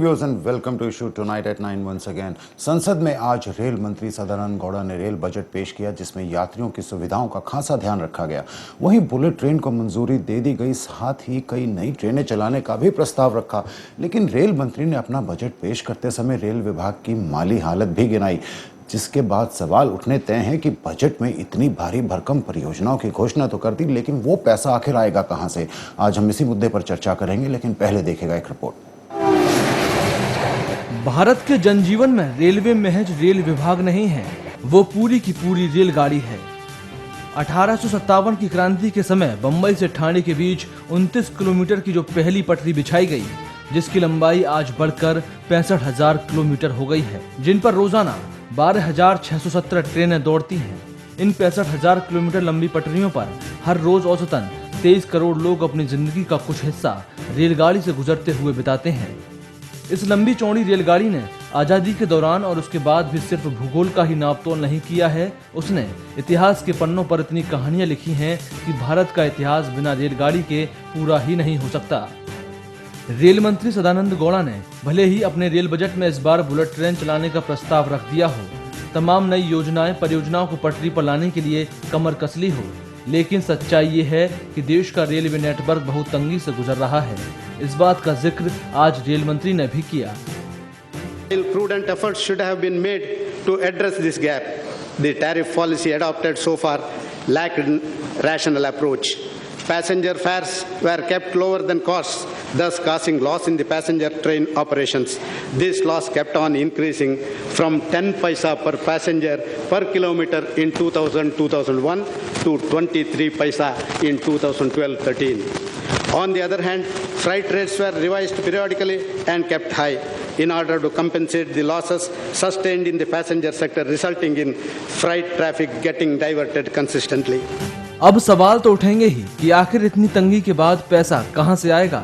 viewers and welcome to issue tonight at 9 once again. संसद में आज रेल मंत्री सदानंद गौड़ा ने रेल बजट पेश किया जिसमें यात्रियों की सुविधाओं का खासा ध्यान रखा गया। वहीं बुलेट ट्रेन को मंजूरी दे दी गई, साथ ही कई नई ट्रेनें चलाने का भी प्रस्ताव रखा। लेकिन रेल मंत्री ने अपना बजट पेश करते समय रेल विभाग की माली हालत भी गिनाई, जिसके बाद सवाल उठने तय हैं कि बजट में इतनी भारी भरकम परियोजनाओं की घोषणा तो कर दी, लेकिन वो पैसा आखिर आएगा कहां से? आज हम इसी मुद्दे पर चर्चा करेंगे, लेकिन पहले देखेगा एक रिपोर्ट। भारत के जनजीवन में रेलवे महज रेल विभाग नहीं है, वो पूरी की पूरी रेलगाड़ी है। 1857 की क्रांति के समय बंबई से ठाणे के बीच 29 किलोमीटर की जो पहली पटरी बिछाई गई, जिसकी लंबाई आज बढ़कर 65,000 किलोमीटर हो गई है, जिन पर रोजाना 12,617 ट्रेनें दौड़ती हैं। इन 65,000 किलोमीटर लंबी पटरियों पर हर रोज औसतन 23 करोड़ लोग अपनी जिंदगी का कुछ हिस्सा रेलगाड़ी से गुजरते हुए बिताते हैं। इस लंबी चौड़ी रेलगाड़ी ने आजादी के दौरान और उसके बाद भी सिर्फ भूगोल का ही नापतोल नहीं किया है, उसने इतिहास के पन्नों पर इतनी कहानियां लिखी हैं कि भारत का इतिहास बिना रेलगाड़ी के पूरा ही नहीं हो सकता। रेल मंत्री सदानंद गौड़ा ने भले ही अपने रेल बजट में इस बार बुलेट ट्रेन चलाने का प्रस्ताव रख दिया हो, तमाम नई योजनाएं परियोजनाओं को पटरी पर लाने के लिए कमर कसली हो, लेकिन सच्चाई ये है कि देश का रेलवे नेटवर्क बहुत तंगी से गुजर रहा है। इस बात का जिक्र आज रेल मंत्री ने भी किया। Prudent efforts should have been made to address this gap. The tariff policy adopted so far lacked rational approach. Passenger fares were kept lower than costs, thus causing loss in the passenger train operations. This loss kept on increasing from 10 paisa per passenger per kilometer in 2000-2001 to 23 paisa in 2012-13. On the other hand, freight rates were revised periodically and kept high in order to compensate the losses sustained in the passenger sector, resulting in freight traffic getting diverted consistently. अब सवाल तो उठेंगे ही कि आखिर इतनी तंगी के बाद पैसा कहां से आएगा।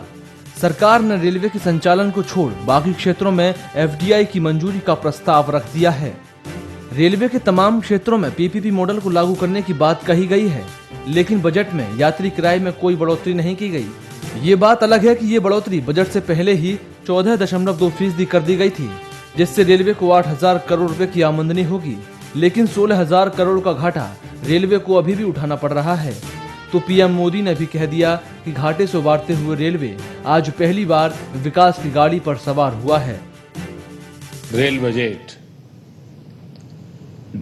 सरकार ने रेलवे के संचालन को छोड़ बाकी क्षेत्रों में FDI की मंजूरी का प्रस्ताव रख दिया है। रेलवे के तमाम क्षेत्रों में PPP मॉडल को लागू करने की बात कही गई है, लेकिन बजट में यात्री किराए में कोई बढ़ोतरी नहीं की गई। ये बात अलग है कि ये बढ़ोतरी बजट से पहले ही 14.2% कर दी गई थी, जिससे रेलवे को 8,000 करोड़ रुपए की आमदनी होगी, लेकिन 16,000 करोड़ का घाटा रेलवे को अभी भी उठाना पड़ रहा है। तो PM मोदी ने भी कह दिया कि घाटे से उबारते हुए रेलवे आज पहली बार विकास की गाड़ी पर सवार हुआ है। रेल बजट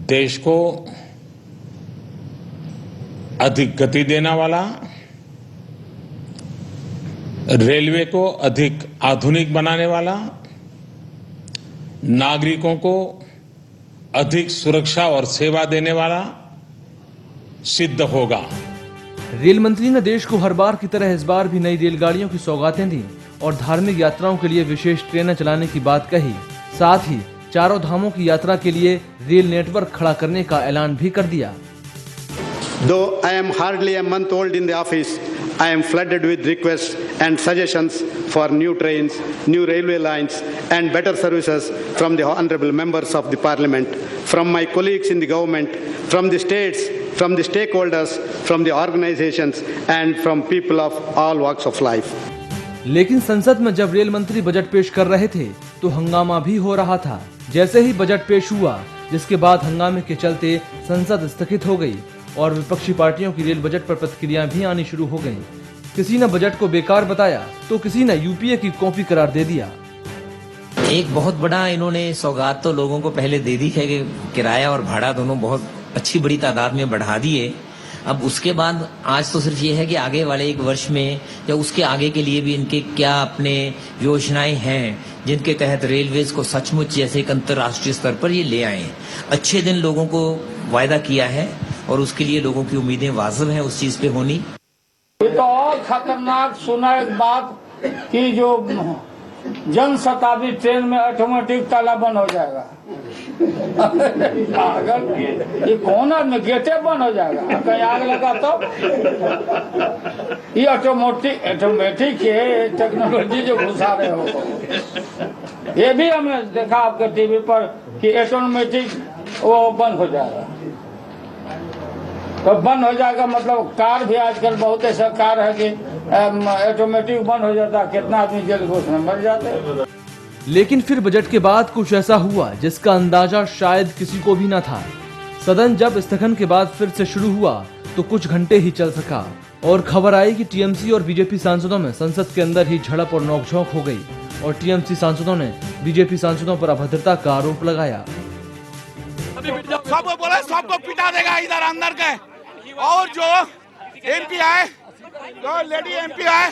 देश को अधिक गति देने वाला, रेलवे को अधिक आधुनिक बनाने वाला, नागरिकों को अधिक सुरक्षा और सेवा देने वाला सिद्ध होगा। रेल मंत्री ने देश को हर बार की तरह इस बार भी नई रेलगाड़ियों की सौगातें दी और धार्मिक यात्राओं के लिए विशेष ट्रेनें चलाने की बात कही। साथ ही चारों धामों की यात्रा के लिए रेल नेटवर्क खड़ा करने का ऐलान भी कर दिया। Though I am hardly a month old in the office, I am flooded with requests and suggestions for new trains, new railway lines and better services from the honorable members of the parliament, from my colleagues in the government, from the states, from the stakeholders, from the organizations and from people of all walks of life. लेकिन संसद में जब rail मंत्री budget पेश कर रहे थे तो हंगामा भी हो रहा था। जैसे ही बजट पेश हुआ, जिसके बाद हंगामे के चलते संसद स्थगित हो गई और विपक्षी पार्टियों की रेल बजट पर प्रतिक्रिया भी आनी शुरू हो गईं। किसी ने बजट को बेकार बताया तो किसी ने UPA की कॉपी करार दे दिया। एक बहुत बड़ा इन्होंने सौगात तो लोगों को पहले दे दी है कि किराया और भाड़ा दोनों बहुत अच्छी बड़ी तादाद में बढ़ा दिए। अब उसके बाद आज तो सिर्फ ये है कि आगे वाले एक वर्ष में या उसके आगे के लिए भी इनके क्या अपने योजनाएं हैं जिनके तहत रेलवेज को सचमुच जैसे एक अंतर्राष्ट्रीय स्तर पर ये ले आए। अच्छे दिन लोगों को वायदा किया है और उसके लिए लोगों की उम्मीदें वाजिब हैं उस चीज पे होनी। ये तो और खतरनाक सुना एक बात कि जो जन शताब्दी ट्रेन में ऑटोमेटिक ताला बंद हो जाएगा। अगर ये कौन आदमी गेटे बंद हो जाएगा, कहीं आग लगा तो ये ऑटोमेटिक है टेक्नोलॉजी जो घुसा रहे हो। ये भी हमने देखा आपके टीवी पर कि ऑटोमेटिक वो बंद हो जाएगा। तो बंद हो जाएगा मतलब कार भी आजकल बहुत ऐसा कार है कि ऑटोमेटिक बंद हो जाता है, कितना आदमी जल घोष में मर जाते हैं। लेकिन फिर बजट के बाद कुछ ऐसा हुआ जिसका अंदाजा शायद किसी को भी न था। सदन जब स्थगन के बाद फिर से शुरू हुआ तो कुछ घंटे ही चल सका और खबर आई कि टीएमसी और बीजेपी सांसदों में संसद के अंदर ही झड़प और नोकझोंक हो गई और टीएमसी सांसदों ने बीजेपी सांसदों पर अभद्रता का आरोप लगाया। सबको बोला सबको पिटा देगा इधर अंदर के, और जो एमपी आए, जो लेडी एमपी आए,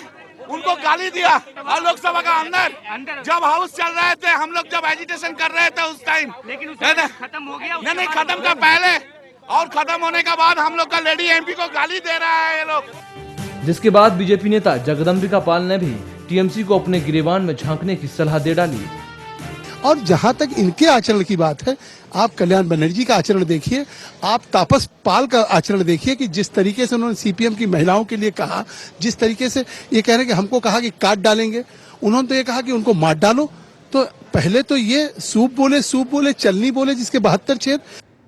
उनको गाली दिया। और लोकसभा का अंदर जब हाउस चल रहे थे, हम लोग जब एजिटेशन कर रहे थे उस टाइम, लेकिन खत्म हो गया। नहीं, खत्म का पहले और खत्म होने का बाद हम लोग का लेडी एमपी को गाली दे रहा है ये लोग। जिसके बाद बीजेपी नेता जगदम्बिका पाल ने भी टीएमसी को अपने गिरेबान में झांकने की सलाह दे डाली। और जहां तक इनके आचरण की बात है, आप कल्याण बनर्जी का आचरण देखिए, आप तापस पाल का आचरण देखिए कि जिस तरीके से उन्होंने सीपीएम की महिलाओं के लिए कहा, जिस तरीके से ये कह रहे हैं कि हमको कहा कि काट डालेंगे, उन्होंने तो ये कहा कि उनको मार डालो। तो पहले तो ये सूप बोले चलनी बोले, जिसके 72 छेद।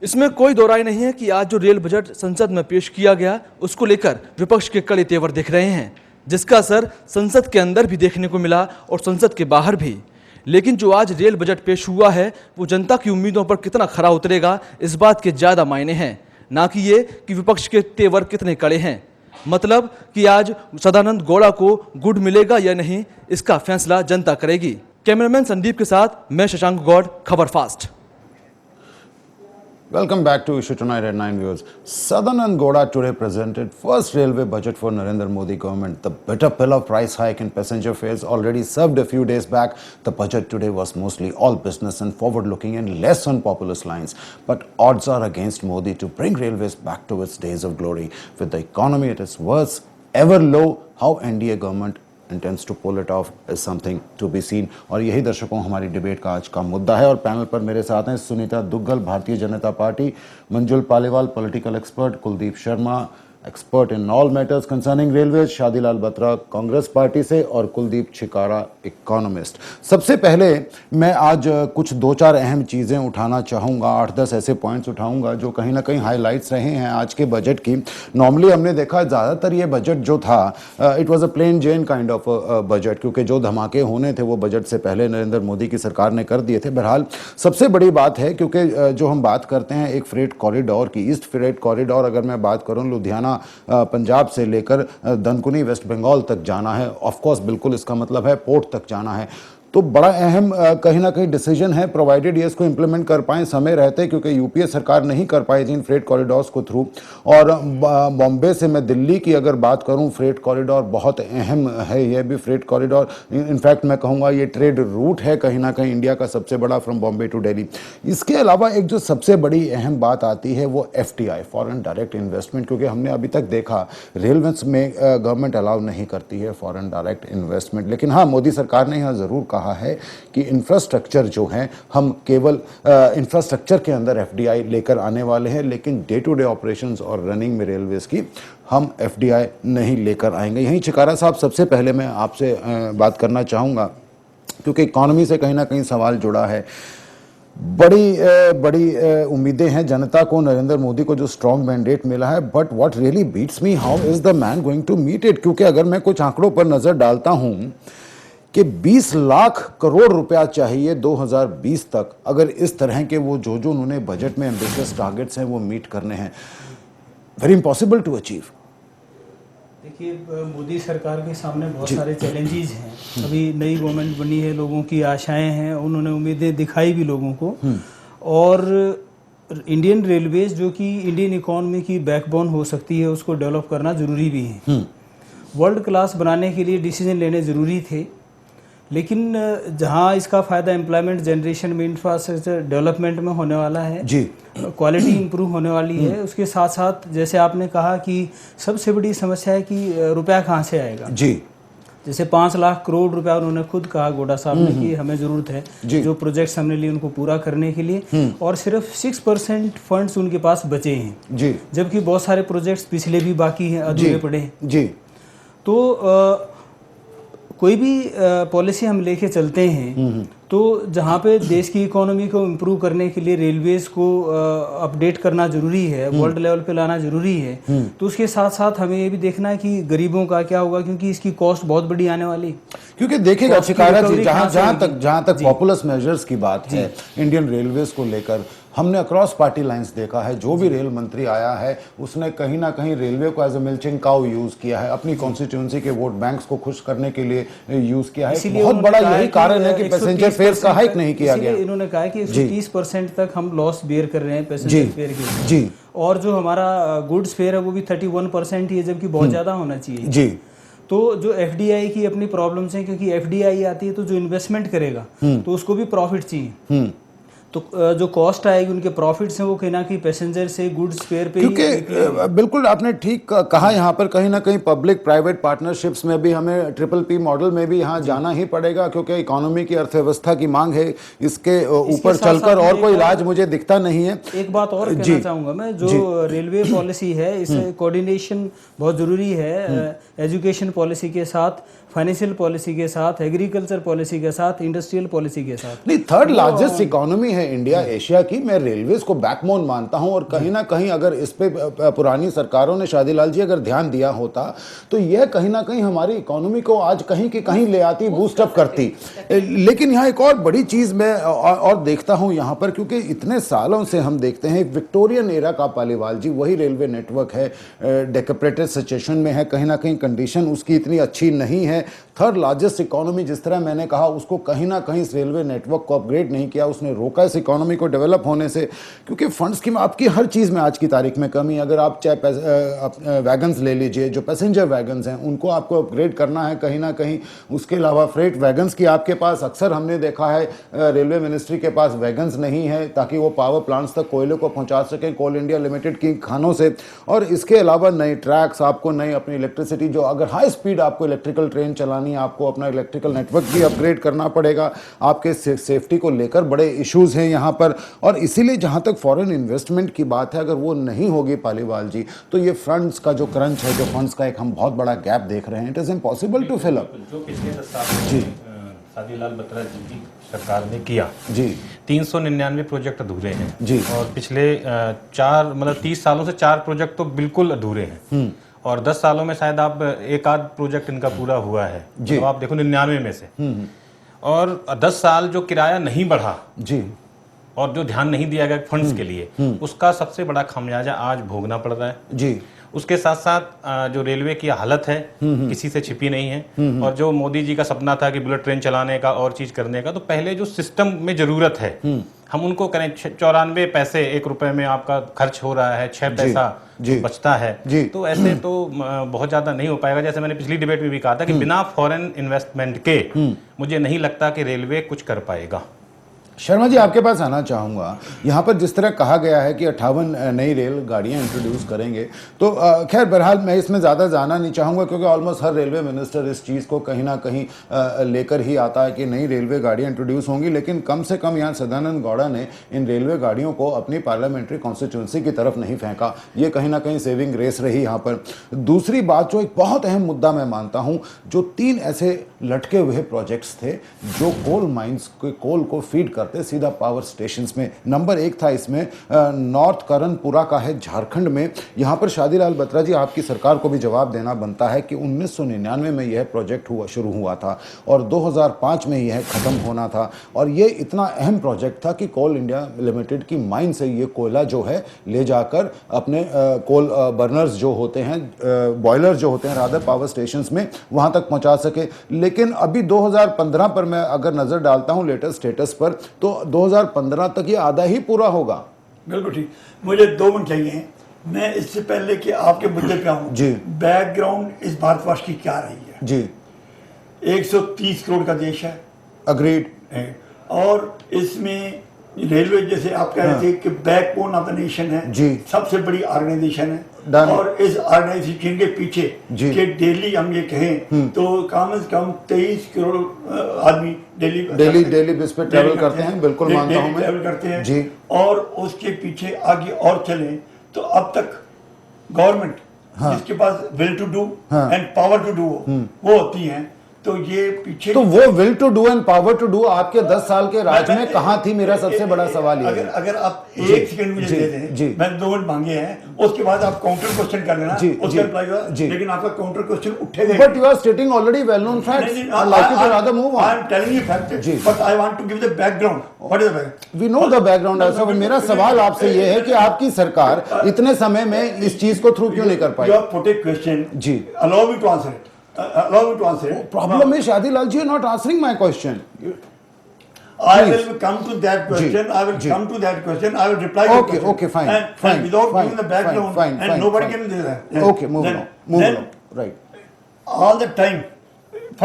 इसमें कोई दो राय नहीं है कि आज जो रेल बजट संसद में पेश किया गया उसको लेकर विपक्ष के कड़े तेवर दिख रहे हैं, जिसका असर संसद के अंदर भी देखने को मिला और संसद के बाहर भी। लेकिन जो आज रेल बजट पेश हुआ है वो जनता की उम्मीदों पर कितना खरा उतरेगा, इस बात के ज्यादा मायने हैं, ना कि ये कि विपक्ष के तेवर कितने कड़े हैं। मतलब कि आज सदानंद गौड़ा को गुड मिलेगा या नहीं, इसका फैसला जनता करेगी। कैमरामैन संदीप के साथ मैं शशांक गौड़, खबर fast. Welcome back to Issue Tonight at 9 viewers. Sadanand Gowda today presented first railway budget for Narendra Modi government. The bitter pill of price hike in passenger fares already served a few days back. The budget today was mostly all business and forward-looking and less on populist lines. But odds are against Modi to bring railways back to its days of glory. With the economy at its worst ever low, how NDA government intends to pull it off is something to be seen। और यही दर्शकों हमारी debate का आज का मुद्दा है। और पैनल पर मेरे साथ हैं Sunita Duggal, Bharatiya Janata party, Manjul Paliwal, political expert, Kuldeep Sharma, expert in all matters concerning railway, Shadilal Batra Congress party से और कुलदीप छिकारा इकोनॉमिस्ट। सबसे पहले मैं आज कुछ 2-4 अहम चीज़ें उठाना चाहूँगा, 8-10 ऐसे पॉइंट्स उठाऊँगा जो कहीं ना कहीं हाइलाइट्स रहे हैं आज के बजट की। नॉर्मली हमने देखा ज़्यादातर ये बजट जो था it was a plain Jane kind of budget, क्योंकि जो धमाके होने थे वो बजट से पहले नरेंद्र मोदी की सरकार ने कर दिए थे। बहरहाल सबसे बड़ी बात है क्योंकि जो हम बात करते हैं एक फ्रेट कॉरिडोर की, ईस्ट फ्रेट कॉरिडोर, अगर मैं बात करूँ लुधियाना पंजाब से लेकर दनकुनी वेस्ट बंगाल तक जाना है, ऑफ कोर्स बिल्कुल इसका मतलब है पोर्ट तक जाना है, तो बड़ा अहम कहीं ना कहीं डिसीजन है, प्रोवाइडेड ये इसको इंप्लीमेंट कर पाएं समय रहते, क्योंकि यूपीए सरकार नहीं कर पाई थी इन फ्रेट कॉरिडोर्स को थ्रू। और बॉम्बे से मैं दिल्ली की अगर बात करूं, फ्रेट कॉरिडोर बहुत अहम है, ये भी फ्रेट कॉरिडोर, इनफैक्ट मैं कहूँगा ये ट्रेड रूट है कहीं ना कहीं इंडिया का सबसे बड़ा, फ्रॉम बॉम्बे टू दिल्ली। इसके अलावा एक जो सबसे बड़ी अहम बात आती है वो FDI, फॉरेन डायरेक्ट इन्वेस्टमेंट, क्योंकि हमने अभी तक देखा रेलवे में गवर्नमेंट अलाउ नहीं करती है फॉरेन डायरेक्ट इन्वेस्टमेंट। लेकिन हाँ, मोदी सरकार ने यहाँ ज़रूर कहा है कि इंफ्रास्ट्रक्चर जो है हम केवल इंफ्रास्ट्रक्चर के अंदर FDI लेकर आने वाले हैं, लेकिन डे टू डे ऑपरेशंस और रनिंग में रेलवेज की हम FDI नहीं लेकर आएंगे। यहीं छिकारा साहब, सबसे पहले मैं आपसे बात करना चाहूँगा क्योंकि इकॉनमी से कहीं ना कहीं सवाल जुड़ा है। बड़ी उम्मीदें हैं जनता को, नरेंद्र मोदी को जो स्ट्रॉन्ग मैंडेट मिला है, but what really beats me, how is the man going to meet it? क्योंकि अगर मैं कुछ आंकड़ों पर नजर डालता हूं कि 20 लाख करोड़ रुपया चाहिए 2020 तक, अगर इस तरह के वो जो उन्होंने बजट में एम्बिशियस टारगेट्स हैं वो मीट करने हैं, वेरी इम्पॉसिबल टू अचीव। देखिए, मोदी सरकार के सामने बहुत सारे चैलेंजेस हैं। अभी नई गवर्नमेंट बनी है, लोगों की आशाएं हैं, उन्होंने उम्मीदें दिखाई भी लोगों को। और इंडियन रेलवेज जो कि इंडियन इकोनॉमी की बैकबोन हो सकती है, उसको डेवलप करना ज़रूरी भी है। वर्ल्ड क्लास बनाने के लिए डिसीजन लेने ज़रूरी थे, लेकिन जहां इसका फ़ायदा एम्प्लॉयमेंट जनरेशन में, इंफ्रास्ट्रक्चर डेवलपमेंट में होने वाला है जी, क्वालिटी इंप्रूव होने वाली है, उसके साथ साथ जैसे आपने कहा कि सबसे बड़ी समस्या है कि रुपया कहाँ से आएगा जी। जैसे 5 लाख करोड़ रुपया उन्होंने खुद कहा, गौडा साहब ने, कि हमें ज़रूरत है जो प्रोजेक्ट्स हमने लिए उनको पूरा करने के लिए, और सिर्फ 6% फंड्स उनके पास बचे हैं जी, जबकि बहुत सारे प्रोजेक्ट्स पिछले भी बाकी हैं, अधूरे पड़े हैं जी। तो कोई भी पॉलिसी हम लेके चलते हैं तो जहाँ पे देश की इकोनॉमी को इम्प्रूव करने के लिए रेलवेज को अपडेट करना जरूरी है, वर्ल्ड लेवल पे लाना जरूरी है, तो उसके साथ साथ हमें ये भी देखना है कि गरीबों का क्या होगा, क्योंकि इसकी कॉस्ट बहुत बड़ी आने वाली। क्योंकि देखिएगा Cost की चिकारा जी, recovery कहाँ से जहाँ तक होगी? पॉपुलस मेजर्स की बात है इंडियन रेलवेज को लेकर, हमने अक्रॉस पार्टी लाइंस देखा है, जो भी रेल मंत्री आया है उसने कहीं ना कहीं रेलवे को as a milching cow use किया है, अपनी कॉन्स्टिट्यूंसी के वोट बैंक्स को खुश करने के लिए यूज किया है। इसीलिए बहुत उन्होंने बड़ा कहा यही कारण है कि पैसेंजर फेयर्स का हाइक नहीं किया गया। इसीलिए इन्होंने कहा कि 130% तक हम लॉस बेयर कर रहे हैं पैसेंजर फेयर के लिए। जी। और जो हमारा गुड्स फेयर है वो भी 31% ही है, जबकि बहुत ज्यादा होना चाहिए। जी। तो जो एफडीआई की अपनी प्रॉब्लम्स हैं, क्योंकि एफडीआई आती है तो जो इन्वेस्टमेंट करेगा तो उसको भी प्रॉफिट चाहिए, तो जो कॉस्ट आएगी उनके प्रॉफिट्स हैं वो कहीं ना कहीं पैसेंजर से गुड्स फेयर पे क्योंकि बिल्कुल आपने ठीक कहा, यहाँ पर कहीं ना कहीं पब्लिक प्राइवेट पार्टनरशिप्स में भी हमें PPP मॉडल में भी यहाँ जाना ही पड़ेगा, क्योंकि इकोनॉमी की अर्थव्यवस्था की मांग है, इसके ऊपर चलकर और कोई इलाज मुझे दिखता नहीं है। एक बात और कहना चाहूंगा मैं, जो रेलवे पॉलिसी है इससे कोऑर्डिनेशन बहुत जरूरी है, एजुकेशन पॉलिसी के साथ, फाइनेंशियल पॉलिसी के साथ, एग्रीकल्चर पॉलिसी के साथ, इंडस्ट्रियल पॉलिसी के साथ। नहीं, थर्ड लार्जेस्ट इकोनॉमी है इंडिया एशिया की, मैं रेलवेज को बैकबोन मानता हूं, और कहीं ना कहीं अगर इस पे पुरानी सरकारों ने, शादीलाल जी, अगर ध्यान दिया होता तो यह कहीं ना कहीं हमारी इकोनॉमी को आज कहीं के कहीं ले आती, बूस्ट अप करती। लेकिन यहाँ एक और बड़ी चीज मैं और देखता हूं यहाँ पर, क्योंकि इतने सालों से हम देखते हैं विक्टोरियन एरा का पालीवाल जी वही रेलवे नेटवर्क है, डेकोरेटेड सिचुएशन में है, कहीं ना कहीं कंडीशन उसकी इतनी अच्छी नहीं है। थर्ड लार्जेस्ट इकोनॉमी जिस तरह मैंने कहा, उसको कहीं ना कहीं इस रेलवे नेटवर्क को अपग्रेड नहीं किया, उसने रोका इस इकोनॉमी को डेवलप होने से, क्योंकि फंड्स की आपकी हर चीज़ में आज की तारीख में कमी। अगर आप चाहे वैगन्स ले लीजिए, जो पैसेंजर वैगन्स हैं उनको आपको अपग्रेड करना है कहीं ना कहीं, उसके अलावा फ्रेट वैगन्स की आपके पास, अक्सर हमने देखा है रेलवे मिनिस्ट्री के पास वैगन्स नहीं है ताकि वो पावर प्लांट्स तक कोयले को पहुंचा सकें कोल इंडिया लिमिटेड की खानों से। और इसके अलावा नए ट्रैक्स, आपको नई अपनी इलेक्ट्रिसिटी, जो अगर हाई स्पीड आपको इलेक्ट्रिकल ट्रेन चलानी, आपको अपना इलेक्ट्रिकल नेटवर्क भी अपग्रेड करना पड़ेगा। आपके सेफ्टी को लेकर बड़े इश्यूज हैं यहाँ पर, और इसीलिए जहाँ तक फॉरेन इन्वेस्टमेंट की बात है, अगर वो नहीं होगी पालीवाल जी, तो ये फंड्स का जो क्रंच है, जो फंड्स का एक हम बहुत बड़ा गैप देख रहे हैं, it is impossible to fill up. जो पिछले 10 साल में शादीलाल बत्रा जी की सरकार ने किया जी, 399 प्रोजेक्ट अधूरे हैं जी, और पिछले 30 सालों से 4 प्रोजेक्ट तो बिल्कुल अधूरे हैं, और 10 सालों में शायद आप एक आध प्रोजेक्ट इनका पूरा हुआ है, तो आप देखो 99 में से। और 10 साल जो किराया नहीं बढ़ा जी, और जो ध्यान नहीं दिया गया फंड्स के लिए, उसका सबसे बड़ा खामियाजा आज भोगना पड़ रहा है जी। उसके साथ साथ जो रेलवे की हालत है किसी से छिपी नहीं है, और जो मोदी जी का सपना था कि बुलेट ट्रेन चलाने का और चीज करने का, तो पहले जो सिस्टम में जरूरत है हम उनको करें। 94 पैसे 1 रुपए में आपका खर्च हो रहा है, 6 पैसा जो बचता है, तो ऐसे तो बहुत ज्यादा नहीं हो पाएगा। जैसे मैंने पिछली डिबेट में भी कहा था कि बिना फॉरेन इन्वेस्टमेंट के मुझे नहीं लगता कि रेलवे कुछ कर पाएगा। शर्मा जी, आपके पास आना चाहूँगा। यहाँ पर जिस तरह कहा गया है कि 58 नई रेल गाड़ियाँ इंट्रोड्यूस करेंगे, तो खैर बहरहाल मैं इसमें ज़्यादा जाना नहीं चाहूँगा, क्योंकि ऑलमोस्ट हर रेलवे मिनिस्टर इस चीज़ को कहीं ना कहीं लेकर ही आता है कि नई रेलवे गाड़ियाँ इंट्रोड्यूस होंगी। लेकिन कम से कम यहाँ सदानंद गौड़ा ने इन रेलवे गाड़ियों को अपनी पार्लियामेंट्री कॉन्स्टिट्यूंसी की तरफ नहीं फेंका, ये कहीं ना कहीं सेविंग रेस रही यहाँ पर। दूसरी बात, जो एक बहुत अहम मुद्दा मैं मानता हूँ, जो 3 ऐसे लटके हुए प्रोजेक्ट्स थे जो कोल माइंस के कोल को फीड करते सीधा पावर स्टेशंस में। नंबर 1 था इसमें नॉर्थ करणपुरा का है झारखंड में। यहाँ पर शादीलाल बत्रा जी, आपकी सरकार को भी जवाब देना बनता है कि 1999 में यह प्रोजेक्ट शुरू हुआ था और 2005 में यह खत्म होना था, और ये इतना अहम प्रोजेक्ट था कि कोल इंडिया लिमिटेड की माइन से ये कोयला जो है ले जाकर अपने कोल बर्नर्स जो होते हैं, बॉयलर जो होते हैं रादर, पावर स्टेशंस में वहाँ तक पहुँचा सके। लेकिन अभी 2015 पर मैं अगर नज़र डालता हूँ लेटेस्ट स्टेटस पर, तो 2015 तक ये आधा ही पूरा होगा। बिल्कुल ठीक। मुझे 2 मिनट चाहिए। मैं इससे पहले कि आपके मुद्दे पे आऊं, जी, बैकग्राउंड इस भारतवर्ष की क्या रही है? जी, 130 करोड़ का देश है, अग्रीड, और इसमें रेलवे, जैसे आप कह रहे थे कि बैकबोन ऑफ द नेशन है, जी, सबसे बड़ी ऑर्गेनाइजेशन है, और इस ऑर्गेनाइजेशन के पीछे कि डेली हम ये कहें तो कम से कम 23 करोड़ आदमी डेली बेस पे ट्रैवल करते हैं। बिल्कुल मानता हूं मैं, ट्रैवल करते हैं जी। और उसके पीछे आगे और चलें तो अब तक गवर्नमेंट जिसके पास will to do and power to do वो होती हैं, तो ये पीछे तो वो will to do and power to do आपके 10 साल के राज में कहां थी? मेरा सबसे बड़ा सवाल ये है। अगर आप एक सेकंड मुझे दे दें, मैंने 2 मिनट मांगे हैं, उसके बाद आप काउंटर क्वेश्चन कर लेना, उसका रिप्लाई होगा, लेकिन आपका काउंटर क्वेश्चन उठेगा। But you are stating already well known facts. I like you to rather move on. I am telling you fact, but I want to give the background. What is the background? We know the background also. मेरा सवाल आपसे ये है कि आपकी सरकार इतने समय में इस चीज को थ्रू क्यों नहीं कर पाई? You have put a question, जी, allow me to answer it. Allow me to answer it. Problem is, Shadi Lal ji, you're not answering my question. I will come to that question. I will come to that question. I will reply to Okay, the question. okay, fine, And fine, without fine, giving the background, fine, and fine, nobody fine. can do that. Okay, move on. Move on. Right. All the time,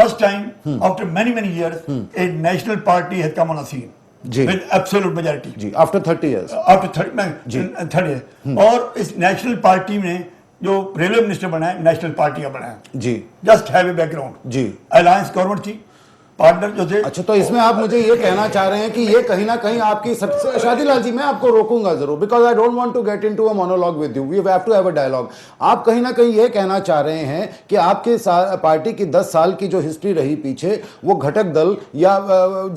first time after many years, a national party has come on a scene ji, with absolute majority. Ji, after 30 years. After 30 years. और इस national party में जो railway minister बना है, national party का बना है। जी, जस्ट हैव ए बैकग्राउंड। जी, अलायंस गवर्नमेंट थी, पार्टनर जो थे। अच्छा, तो इसमें आप मुझे ये कहना चाह रहे हैं कि ये कहीं ना कहीं आपकी शादी लाल जी, मैं आपको रोकूंगा जरूर, because I don't want to get into a monologue with you, we have to have a dialogue. आप कहीं ना कहीं ये कहना चाह रहे हैं कि आपके पार्टी की 10 साल की जो हिस्ट्री रही पीछे, वो घटक दल या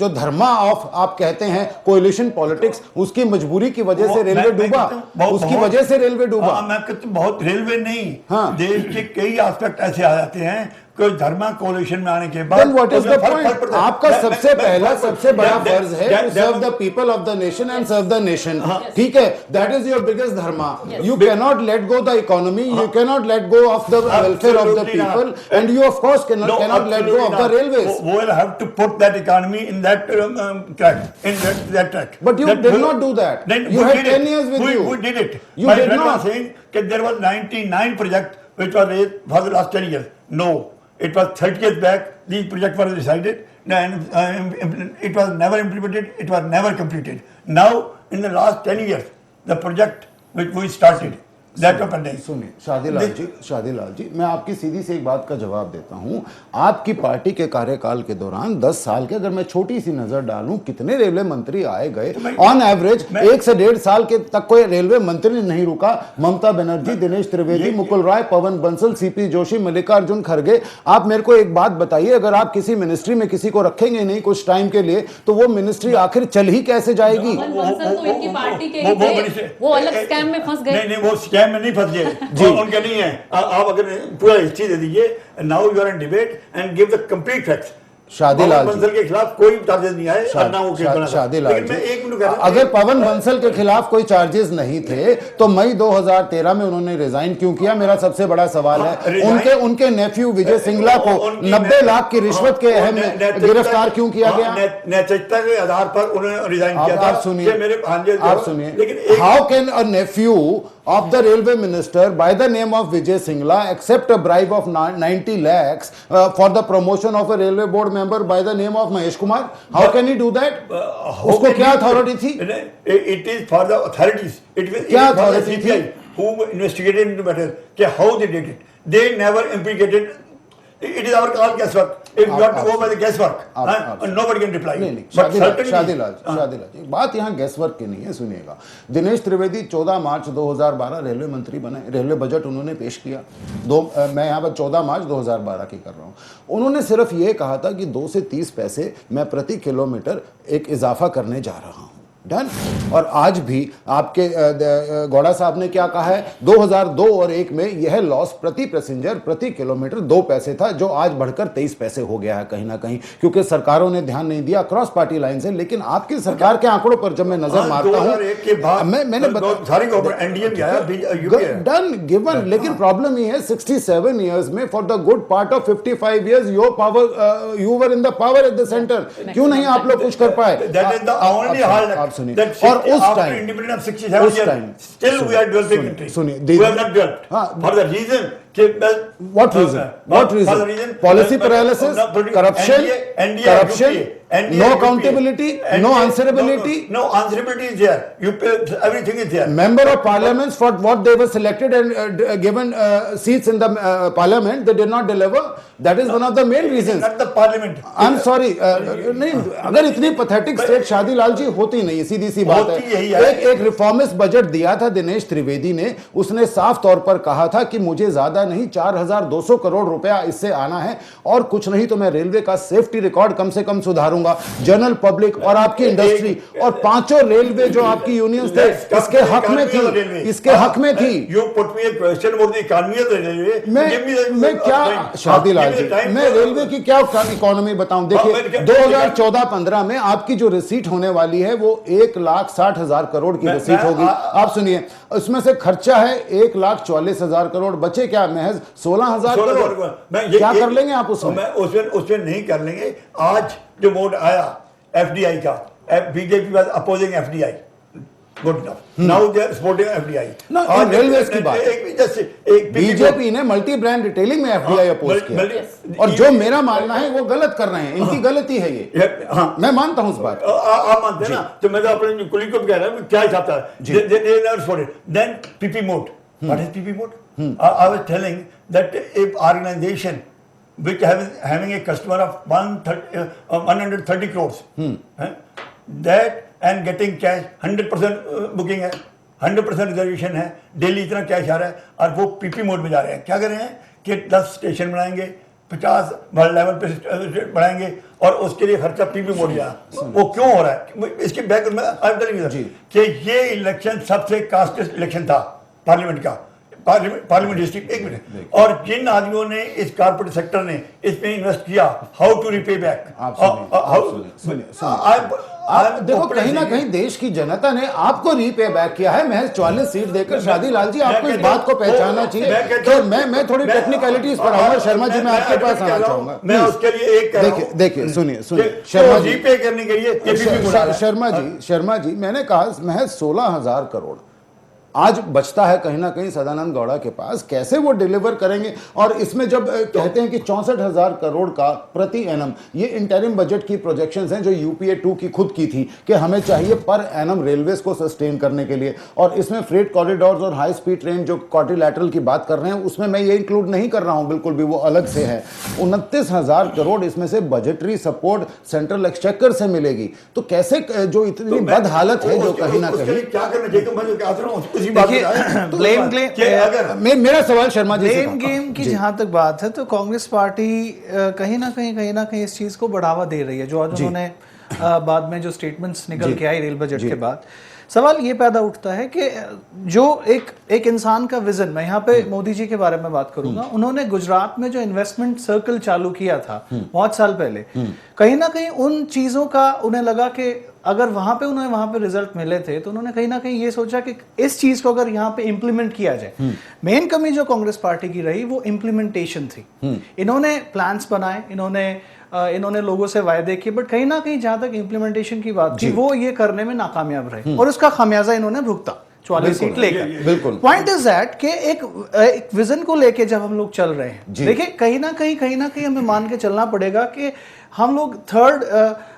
जो धर्मा ऑफ आप कहते हैं कोएलिशन पॉलिटिक्स, उसकी मजबूरी की वजह से रेलवे डूबा, उसकी वजह से रेलवे डूबा। मैं कहता हूं बहुत रेलवे नहीं, हाँ, देश के कई एस्पेक्ट ऐसे आ जाते हैं कोई धर्मा कोalition में आने के बाद। Then what is the point? आपका सबसे पहला सबसे बड़ा फर्ज है to serve the people of the nation and serve the nation. ठीक है, that is your biggest dharma. You cannot let go the economy, you cannot let go of the welfare of the people, and you of course cannot let go of the railways. We will have to put that economy in that track, in that track. But you did not do that. You had 10 years with you. We did it. You My did friend not. was saying that there was 99 projects which were raised for the last 10 years. No. It was 30 years back, these projects were decided, and it was never implemented, it was never completed. Now, in the last 10 years, the project which we started, that of pending. सुनिए शादी लाल जी, मैं आपकी सीधी से एक बात का जवाब देता हूं। आपकी पार्टी के कार्यकाल के दौरान 10 साल के, अगर मैं छोटी सी नजर डालूं, कितने रेलवे मंत्री आए गए? ऑन एवरेज 1 से 1.5 साल के तक कोई रेलवे मंत्री नहीं रुका। ममता बनर्जी, दिनेश त्रिवेदी, मुकुल राय, पवन बंसल, सीपी जोशी, मल्लिकार्जुन खड़गे। आप मेरे को एक बात बताइए, अगर आप किसी मिनिस्ट्री में किसी को रखेंगे नहीं कुछ टाइम के लिए, तो वो मिनिस्ट्री आखिर चल ही कैसे जाएगी? वो अलग स्कैम में फंस गए। नहीं, वो स्कैम में नहीं फंस गए, उनके नहीं है। आप अगर पूरा हिस्ट्री दे दीजिए, now you are in debate and give the complete facts. Shadi Lal Bansal के खिलाफ कोई चार्जेस नहीं आए, शादी लाल जी, अगर पवन बंसल के खिलाफ कोई चार्जेस नहीं थे तो मई 2013 में उन्होंने रिजाइन क्यों किया? मेरा सबसे बड़ा सवाल है। उनके नेफ्यू विजय सिंगला को 90 लाख की रिश्वत के अहम में गिरफ्तार क्यों किया गया? नैतिकता के आधार पर उन्होंने रिजाइन किया था। आप सुनिए, how can a nephew of the railway minister by the name of Vijay Singla accept a bribe of 90 lakhs for the promotion of a railway board member by the name of Mahesh Kumar? How can he do that? उसको क्या authority थी? It is for the authorities. क्या authority थी? Who investigated into matter? How they did it? They never implicated. It is our call guesswork. If you want to go by the guesswork, nobody can reply. नहीं, शादी लाल जी, बात यहाँ guesswork की नहीं है, सुनिएगा। दिनेश त्रिवेदी 14 मार्च 2012 रेलवे मंत्री बने, रेलवे बजट उन्होंने पेश किया। मैं यहाँ पर 14 मार्च 2012 की कर रहा हूँ। उन्होंने सिर्फ ये कहा था कि 2 से 30 पैसे मैं प्रति किलोमीटर एक इजाफा करने जा रहा हूँ। डन। और आज भी आपके गौड़ा साहब ने क्या कहा है? 2002 और 1 में यह लॉस प्रति पैसेंजर प्रति किलोमीटर 2 पैसे था, जो आज बढ़कर 23 पैसे हो गया है कहीं ना कहीं, क्योंकि सरकारों ने ध्यान नहीं दिया क्रॉस पार्टी लाइन से। लेकिन आपकी सरकार के आंकड़ों पर जब मैं नजर मारता हूं, मैंने डन गिवन, लेकिन प्रॉब्लम ये है 67 ईयर्स में for the good part of 55 years your power, you were in the power at the centre. क्यों नहीं आप लोग कुछ कर पाए? सुनिए, और उस time still we are developing country. We have not developed. For the reason what reason? For the reason policy paralysis, corruption, no accountability, no answerability. No answerability is there. Everything is there. Member of parliaments, for what they were selected and given seats in the parliament, they did not deliver. That is one of the main reasons. Not the parliament. I'm sorry. नहीं, अगर इतनी pathetic state शादी लाल जी होती नहीं, सीधी सी बात है। एक reformist budget दिया था दिनेश त्रिवेदी ने, उसने साफ तौर पर कहा था कि मुझे ज्यादा ज्यादा नहीं 4200 करोड़ रुपया इससे आना है, और कुछ नहीं तो मैं रेलवे का सेफ्टी रिकॉर्ड कम से कम सुधारूंगा। जनरल पब्लिक और आपकी इंडस्ट्री और पांचों रेलवे जो आपकी यूनियंस थे इसके हक में थी, इसके हक में थी। You put me a question about the economy of the railway. मैं क्या शादीलाल जी, मैं रेलवे की क्या इकोनॉमी बताऊं? देखिए 2014-15 में आपकी जो रिसीट होने वाली है वो 1,60,000 करोड़ की रिसीट होगी। आप सुनिए, उसमें से खर्चा है 1,44,000 करोड़, बचे क्या महज 16,000 करोड़। क्या कर लेंगे आप उसमें? उसमें नहीं कर लेंगे। आज जो मोड आया एफडीआई का, BJP was opposing FDI, good enough. Now they are supporting FDI. आज रेलवेज की बात, एक बीजेपी ने मल्टी ब्रांड रिटेलिंग में एफडीआई अपोज किया, और जो मेरा मानना है वो गलत कर रहे हैं, इनकी गलती है ये। मैं मानता हूं इस बात। आप मानते हैं ना? तो मैं तो अपने कुलीग को भी कह रहा हूं क्या चाहता है। They never supported. Then PP mode, what is PP mode? I was telling that if organisation which having a customer of 130 crores, that and getting cash 100% booking है, 100% रिजर्वेशन है, डेली इतना कैश आ रहा है, और वो पीपी मोड में जा रहे हैं। क्या कर रहे हैं कि 10 स्टेशन बनाएंगे, 50 लेवल पे बढ़ाएंगे, और उसके लिए खर्चा पीपी मोड जा। वो क्यों हो रहा है? इसके बैकग्राउंड में आई एम टेलिंग यू कि ये इलेक्शन सबसे कास्टेस्ट इलेक्शन था पार्लियामेंट का, पार्लियामेंट डिस्ट्रिक्ट। एक मिनट, और जिन आदमियों ने इस कारपोरेट सेक्टर ने इसमें इन्वेस्ट किया, हाउ टू रिपे बैक। देखो कहीं ना कहीं देश की जनता ने आपको रीपे बैक किया है महज 44 सीट देकर। शादीलाल जी, आपको इस बात को पहचानना चाहिए। तो मैं थोड़ी टेक्निकलिटीज पर आऊंगा। शर्मा जी, मैं आपके पास आना चाहूंगा। मैं उसके लिए एक देखिए सुनिए शर्मा जी, रीपे करने के लिए शर्मा जी, मैंने कहा महज 16,000 करोड़ आज बचता है कहीं ना कहीं सदानंद गौड़ा के पास, कैसे वो डिलीवर करेंगे? और इसमें जब कहते हैं कि 64,000 करोड़ का प्रति एनम, ये इंटरिम बजट की प्रोजेक्शंस हैं जो यूपीए 2 की खुद की थी कि हमें चाहिए पर एनम रेलवेज को सस्टेन करने के लिए, और इसमें फ्रेट कॉरिडोर्स और हाई स्पीड ट्रेन जो क्वाड्रिलैटरल की बात कर रहे हैं उसमें मैं ये इंक्लूड नहीं कर रहा हूं, बिल्कुल भी, वो अलग से है। 29,000 करोड़ इसमें से बजटरी सपोर्ट सेंट्रल एक्सचेकर से मिलेगी। तो कैसे जो इतनी बद हालत है जो कहीं ना कहीं क्या करना चाहिए? मेरा सवाल शर्मा जी से ब्लेम गेम की जहां तक बात है तो कांग्रेस पार्टी कहीं ना कहीं इस चीज को बढ़ावा दे रही है। जो आज उन्होंने बाद में जो स्टेटमेंट्स निकल के आई रेल बजट के बाद, सवाल ये पैदा उठता है कि जो एक इंसान का विजन, मैं यहाँ पे मोदी जी के बारे में बात करूंगा, उन्होंने गुजरात में जो इन्वेस्टमेंट सर्कल चालू किया था बहुत साल पहले, कहीं ना कहीं उन चीजों का उन्हें लगा कि अगर उन्हें वहां पे रिजल्ट मिले थे तो उन्होंने कहीं ना कहीं ये सोचा कि इस चीज को अगर यहाँ पे इम्प्लीमेंट किया जाए। मेन कमी जो कांग्रेस पार्टी की रही वो इम्प्लीमेंटेशन थी। इन्होंने प्लान्स बनाए, इन्होंने लोगों से वायदे किए, बट कहीं ना कहीं जहां तक इम्प्लीमेंटेशन की बात थी वो ये करने में नाकामयाब रहे, और उसका खामियाजा इन्होंने भुगता 44 सीट लेकर। बिल्कुल। पॉइंट इज दैट कि एक विजन को लेके जब हम लोग चल रहे हैं, देखिए कहीं ना कहीं हमें मान के चलना पड़ेगा कि हम लोग थर्ड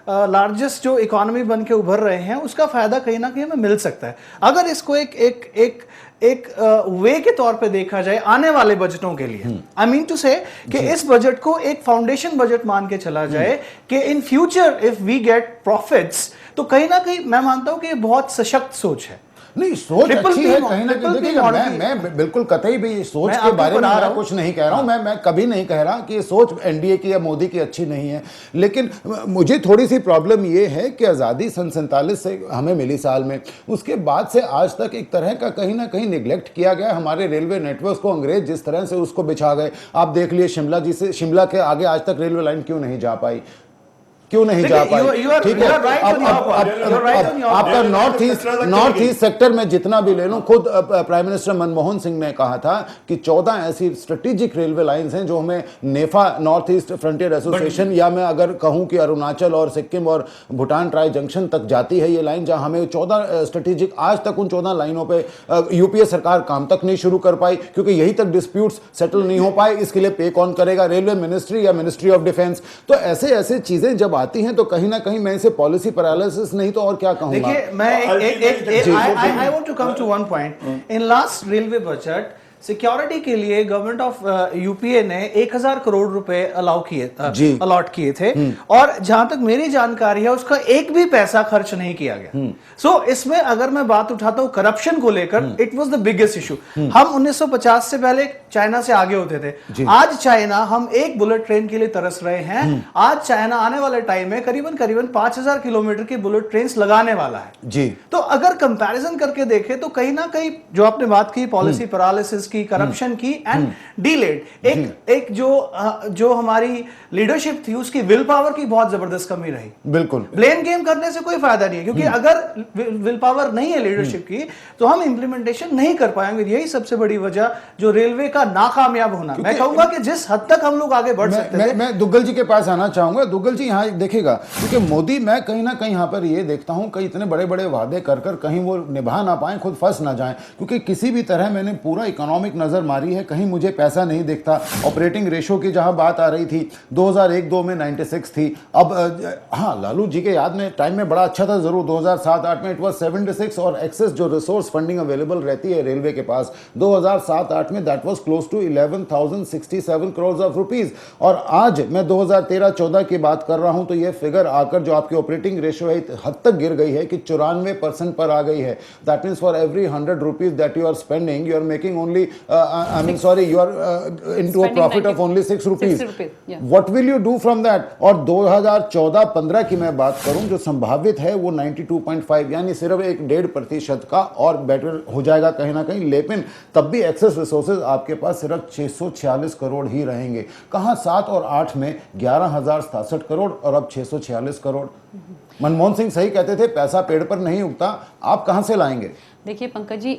लार्जेस्ट जो इकोनॉमी बन के उभर रहे हैं उसका फायदा कहीं ना कहीं हमें मिल सकता है अगर इसको एक वे के तौर पे देखा जाए आने वाले बजटों के लिए। आई मीन टू से कि इस बजट को एक फाउंडेशन बजट मान के चला जाए कि in future if we get profits, तो कहीं ना कहीं मैं मानता हूं कि ये बहुत सशक्त सोच है। नहीं, सोच अच्छी है कहीं ना कहीं। देखिए मैं बिल्कुल कतई भी सोच के बारे में मैं कुछ नहीं कह रहा हूं। मैं कभी नहीं कह रहा कि सोच एनडीए की या मोदी की अच्छी नहीं है, लेकिन मुझे थोड़ी सी प्रॉब्लम ये है कि आज़ादी सन 47 से हमें मिली साल में, उसके बाद से आज तक एक तरह का कहीं ना कहीं निगलेक्ट किया गया हमारे रेलवे नेटवर्क को। अंग्रेज जिस तरह से उसको बिछा गए, आप देख लिए शिमला के आगे आज तक रेलवे लाइन क्यों नहीं जा पाई, क्यों नहीं जा पाई? ठीक है, आपका नॉर्थ ईस्ट सेक्टर में जितना भी ले लो, खुद प्राइम मिनिस्टर मनमोहन सिंह ने कहा था कि 14 ऐसी स्ट्रेटेजिक रेलवे लाइंस हैं जो हमें नेफा, नॉर्थ ईस्ट फ्रंटियर एसोसिएशन, या मैं अगर कहूं कि अरुणाचल और सिक्किम और भूटान ट्राई जंक्शन तक जाती है ये लाइन, जहां हमें 14 स्ट्रेटेजिक, आज तक उन 14 लाइनों पे यूपीए सरकार काम तक नहीं शुरू कर पाई क्योंकि यही तक डिस्प्यूट्स सेटल नहीं हो पाए। इसके लिए पे कौन करेगा? रेलवे मिनिस्ट्री या मिनिस्ट्री ऑफ डिफेंस। तो ऐसे चीजें जब आती हैं तो कहीं ना कहीं मैं इसे पॉलिसी पैरालिसिस नहीं तो और क्या कहूंगा। देखिए मैं I want to come to one point. In last railway budget security के लिए गवर्नमेंट ऑफ यूपीए ने 1000 करोड़ रुपए अलॉट किए थे और जहां तक मेरी जानकारी है उसका एक भी पैसा खर्च नहीं किया गया। सो इसमें अगर मैं बात उठाता हूं करप्शन को लेकर, it was the biggest issue. हम 1950 से पहले चाइना से आगे होते थे। आज चाइना, हम एक बुलेट ट्रेन के लिए तरस रहे हैं। आज चाइना आने वाले टाइम में करीबन 5000 किलोमीटर की बुलेट ट्रेन लगाने वाला है जी। तो अगर कंपैरिजन करके देखें तो कहीं ना कहीं जो आपने बात की पॉलिसी पैरालिसिस की, करप्शन की एंड डिलेड, एक जो हमारी लीडरशिप थी उसकी विल पावर की बहुत जबरदस्त कमी रही। बिल्कुल, ब्लेम गेम करने से कोई फायदा नहीं है, क्योंकि अगर विल पावर नहीं है लीडरशिप की तो हम इंप्लीमेंटेशन नहीं कर पाएंगे। यही सबसे बड़ी वजह जो रेलवे का नाकामयाब होना। मैं कहूंगा कि जिस हद तक हम लोग आगे बढ़ सकते थे। मैं दुग्गल जी के पास आना चाहूंगा। दुग्गल जी यहाँ देखिएगा, क्योंकि मोदी, मैं कहीं ना कहीं यहाँ पर ये देखता हूँ कई इतने बड़े बड़े वादे कर कहीं वो निभा ना पाए, खुद फंस ना जाएं, क्योंकि किसी भी तरह मैंने पूरा इकोनॉमिक नजर मारी है, कहीं मुझे पैसा नहीं दिखता। ऑपरेटिंग रेशो की जहां बात आ रही थी 2001-2 में 96 थी। अब हाँ, लालू जी के याद में टाइम में बड़ा अच्छा था जरूर, 2007-8 में इट वाज 76, और एक्सेस जो रिसोर्स फंडिंग अवेलेबल रहती है रेलवे के पास 2007-8 में that was close to 11,067 crore of rupees. और आज मैं 2013-14 की बात कर रहा हूं तो ये फिगर आकर जो आपकी ऑपरेटिंग रेशो है हद तक गिर गई है कि 94% पर आ गई है। That means for every 100 rupees that you are spending, you are making only you are into a profit of only 6 rupees. What will you do from that? और 2014-15 की मैं बात करूं, जो संभावित है वो 92.5, यानी सिर्फ 1.5% का और बेटर हो जाएगा कहीं ना कहीं, लेकिन तब भी एक्सेस रिसोर्सेज आपके पास सिर्फ 646 करोड़ ही रहेंगे। कहां 7 और 8 में 11,067 करोड़ और अब 646 करोड़। मनमोहन सिंह सही कहते थे, पैसा पेड़ पर नहीं उगता, आप कहां से लाएंगे? देखिए पंकज जी,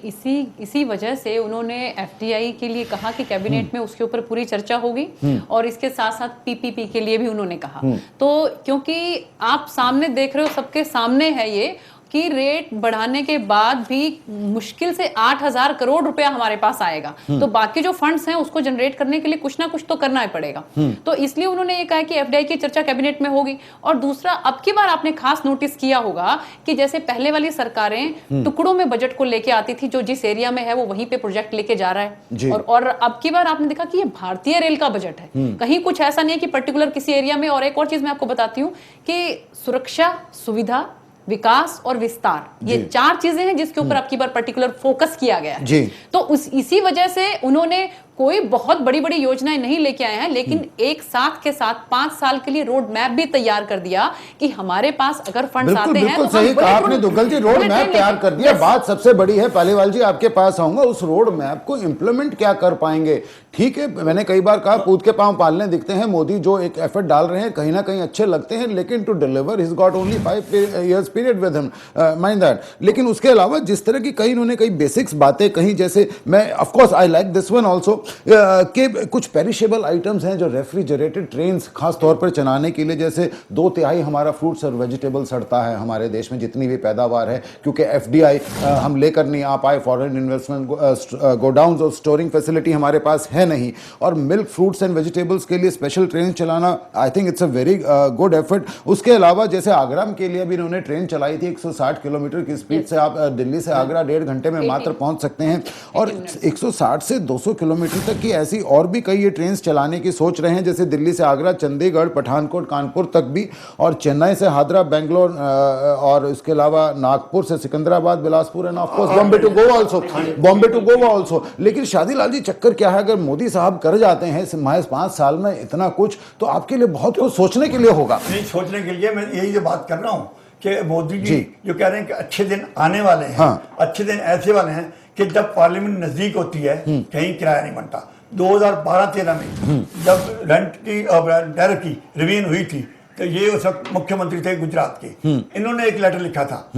इसी वजह से उन्होंने एफडीआई के लिए कहा कि कैबिनेट में उसके ऊपर पूरी चर्चा होगी, और इसके साथ साथ पीपीपी के लिए भी उन्होंने कहा। तो क्योंकि आप सामने देख रहे हो, सबके सामने है ये कि रेट बढ़ाने के बाद भी मुश्किल से 8,000 करोड़ रुपया हमारे पास आएगा। तो बाकी जो फंड्स हैं उसको जनरेट करने के लिए कुछ ना कुछ तो करना ही पड़ेगा। तो इसलिए उन्होंने ये कहा कि एफडीआई की चर्चा कैबिनेट में होगी। और दूसरा, अब की बार आपने खास नोटिस किया होगा कि जैसे पहले वाली सरकारें टुकड़ों में बजट को लेके आती थी, जो जिस एरिया में है वो वहीं पे प्रोजेक्ट लेके जा रहा है, और अब की बार आपने देखा कि ये भारतीय रेल का बजट है। कहीं कुछ ऐसा नहीं है कि पर्टिकुलर किसी एरिया में। और एक और चीज मैं आपको बताती हूँ कि सुरक्षा, सुविधा, विकास और विस्तार, ये 4 चीजें हैं जिसके ऊपर आपकी बार पर्टिकुलर फोकस किया गया है। तो इसी वजह से उन्होंने कोई बहुत बड़ी बड़ी योजनाएं नहीं लेके आए हैं, लेकिन एक साथ के साथ 5 साल के लिए रोड मैप भी तैयार कर दिया कि हमारे पास अगर फंड्स आते हैं तो सही कहा आपने दुग्गल जी, रोड मैप तैयार कर दिया। बात सबसे बड़ी है, पालीवाल जी आपके पास आऊंगा, उस रोड मैप को इंप्लीमेंट क्या कर पाएंगे? ठीक है, मैंने कई बार कहा पूत के पांव पालने दिखते हैं। मोदी जो एक एफर्ट डाल रहे हैं कहीं ना कहीं अच्छे लगते हैं, लेकिन to deliver he got only 5 years period with him, mind that. लेकिन उसके अलावा जिस तरह की इन्होंने कई बेसिक्स बातें कही, जैसे मैं of course I like this one also, कि कुछ पेरिशेबल आइटम्स हैं जो रेफ्रिजरेटेड ट्रेन्स खास तौर पर चलाने के लिए, जैसे 2/3 हमारा फ्रूट्स और वेजिटेबल सड़ता है हमारे देश में जितनी भी पैदावार है, क्योंकि एफडीआई हम लेकर नहीं आ पाए, फॉरेन इन्वेस्टमेंट गोडाउन्स और स्टोरिंग फैसिलिटी हमारे पास है नहीं, और मिल्क, फ्रूट्स एंड वेजिटेबल्स के लिए स्पेशल ट्रेन चलाना, I think it's a very good effort. उसके अलावा जैसे आगरा के लिए भी इन्होंने ट्रेन चलाई थी, 160 किलोमीटर की स्पीड से आप दिल्ली से आगरा 1.5 घंटे में मात्र पहुंच सकते हैं, और 160 से 200 किलोमीटर तक की ऐसी और भी कई ये ट्रेन चलाने की सोच रहे हैं, जैसे दिल्ली से आगरा, चंडीगढ़, पठानकोट, कानपुर तक भी, और चेन्नई से हैदरा, बेंगलोर, और इसके अलावा नागपुर से Secunderabad, Bilaspur, and of course Bombay to Goa also. लेकिन शादीलाल जी, चक्कर क्या है, अगर मोदी साहब कर जाते हैं महज 5 साल में इतना कुछ, तो आपके लिए बहुत कुछ सोचने के लिए होगा। नहीं, सोचने के लिए मैं यही जो बात कर रहा हूँ कि मोदी जी जो कह रहे हैं कि अच्छे दिन आने वाले हैं, अच्छे दिन ऐसे वाले हैं कि जब पार्लियामेंट नजदीक होती है कहीं किराया नहीं बनता। 2012-13 में जब रेंट की टैरिफ की रिवीजन हुई थी, तो ये उस वक्त मुख्यमंत्री थे गुजरात के, इन्होंने एक लेटर लिखा था,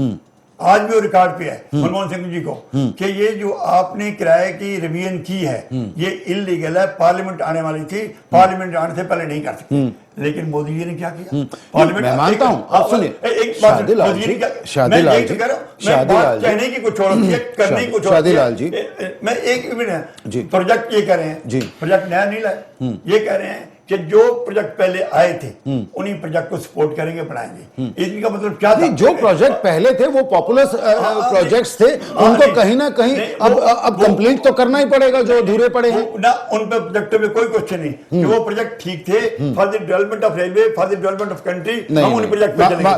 आज भी वो रिकॉर्ड पे है मनमोहन सिंह जी को, कि ये जो आपने किराए की रिवीजन की है ये इलीगल है, पार्लियामेंट आने वाली थी, पार्लियामेंट आने से पहले नहीं कर सकते। लेकिन मोदी जी ने क्या किया? पार्लियामेंट, मैं मानता हूं, आप सुनिए, एक बात कहने की कुछ और करने की कुछ और, मैं एक मिनट प्रोजेक्ट ये कह रहे हैं, प्रोजेक्ट नया नहीं लाए, ये कह रहे हैं कि जो प्रोजेक्ट पहले आए थे उन्हीं प्रोजेक्ट को सपोर्ट करेंगे, बनाएंगे। इनका मतलब क्या था? नहीं, जो प्रोजेक्ट पहले थे वो पॉपुलर प्रोजेक्ट्स थे, उनको कहीं ना कहीं अब कंप्लीट तो करना ही पड़ेगा जो अधूरे पड़े हैं ना। उन पे प्रोजेक्टों में कोई क्वेश्चन नहीं कि वो प्रोजेक्ट ठीक थे for the development of railway, for the development of country. हम उन प्रोजेक्ट पे चलेंगे।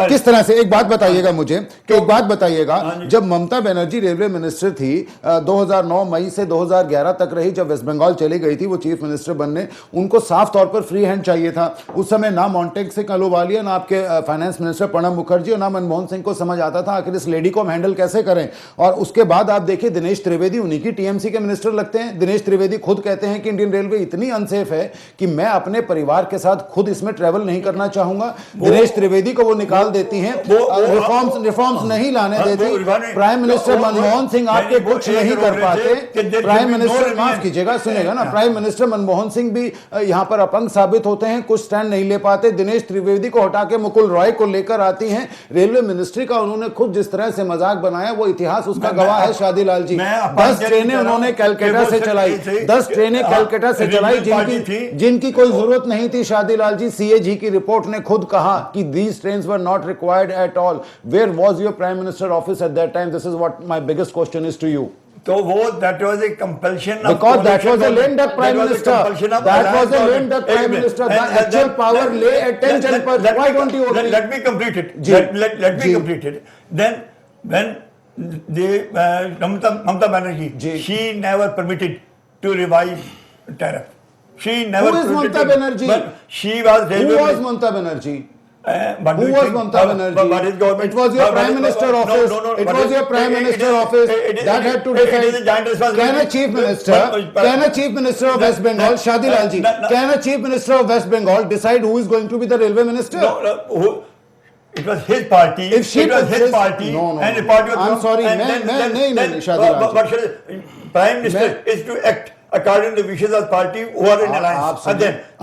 किस तरह से एक बात बताइएगा मुझे कि एक बात बताइएगा, जब ममता बनर्जी रेलवे मिनिस्टर थी 2009 मई से 2011 तक रही, जब वेस्ट बंगाल चली गई थी वो चीफ मिनिस्टर बनने, उनको साफ तौर पर फ्री हैंड चाहिए था। उस समय ना मॉन्टेग सिंह अहलूवालिया, ना आपके फाइनेंस मिनिस्टर प्रणब मुखर्जी और ना मनमोहन सिंह को समझ आता था आखिर इस लेडी को हम हैंडल कैसे करें। और उसके बाद आप देखिए दिनेश त्रिवेदी उन्हीं की टीएमसी के मिनिस्टर लगते हैं। दिनेश त्रिवेदी खुद कहते हैं कि इंडियन रेलवे इतनी अनसेफ है कि मैं अपने परिवार के साथ खुद इसमें ट्रेवल नहीं करना चाहूंगा। दिनेश त्रिवेदी को वो निकाल देती हैं, रिफॉर्म्स नहीं लाने देती। प्राइम मिनिस्टर मनमोहन सिंह आपके कुछ नहीं कर पाते। प्राइम मिनिस्टर, माफ कीजिएगा, सुनेगा ना, प्राइम मिनिस्टर मनमोहन सिंह भी यहां पर अपंग साबित होते हैं, कुछ स्टैंड नहीं ले पाते। दिनेश त्रिवेदी को हटा के मुकुल रॉय को लेकर आती हैं। रेलवे मिनिस्ट्री का उन्होंने खुद जिस तरह से मजाक बनाया वो इतिहास उसका गवाह है। शादी लाल जी, 10 ट्रेनें उन्होंने कलकत्ता से चलाई, 10 ट्रेनें कलकत्ता से चलाई जिनकी कोई जरूरत नहीं थी। शादी लाल जी, सीएजी की रिपोर्ट ने खुद कहा कि these trains were not required at all. Where was your prime minister office at that time? This is what my biggest question is to you. तो वो that was a compulsion of because that was a lame duck prime minister. That was a lame duck prime minister. The actual power lay at 10 Janpad. Why don't you agree? Let me complete it. Let me complete it. Then when the Mamata Banerjee, she never permitted to revive tariff. She never. Who is Mamata Banerjee? But she was. Who was Mamata Banerjee? Who was Mamata Banerjee? It was your prime minister office. It was your prime minister office that had to decide. Can a chief minister of West Bengal, Shadi Lal ji, can a chief minister of West Bengal decide who is going to be the railway minister? No. It was his party. If she it was his party. No. And the party was. I'm sorry. No, Shadi Lal ji. Prime minister is to act according to the wishes of party who are in alliance.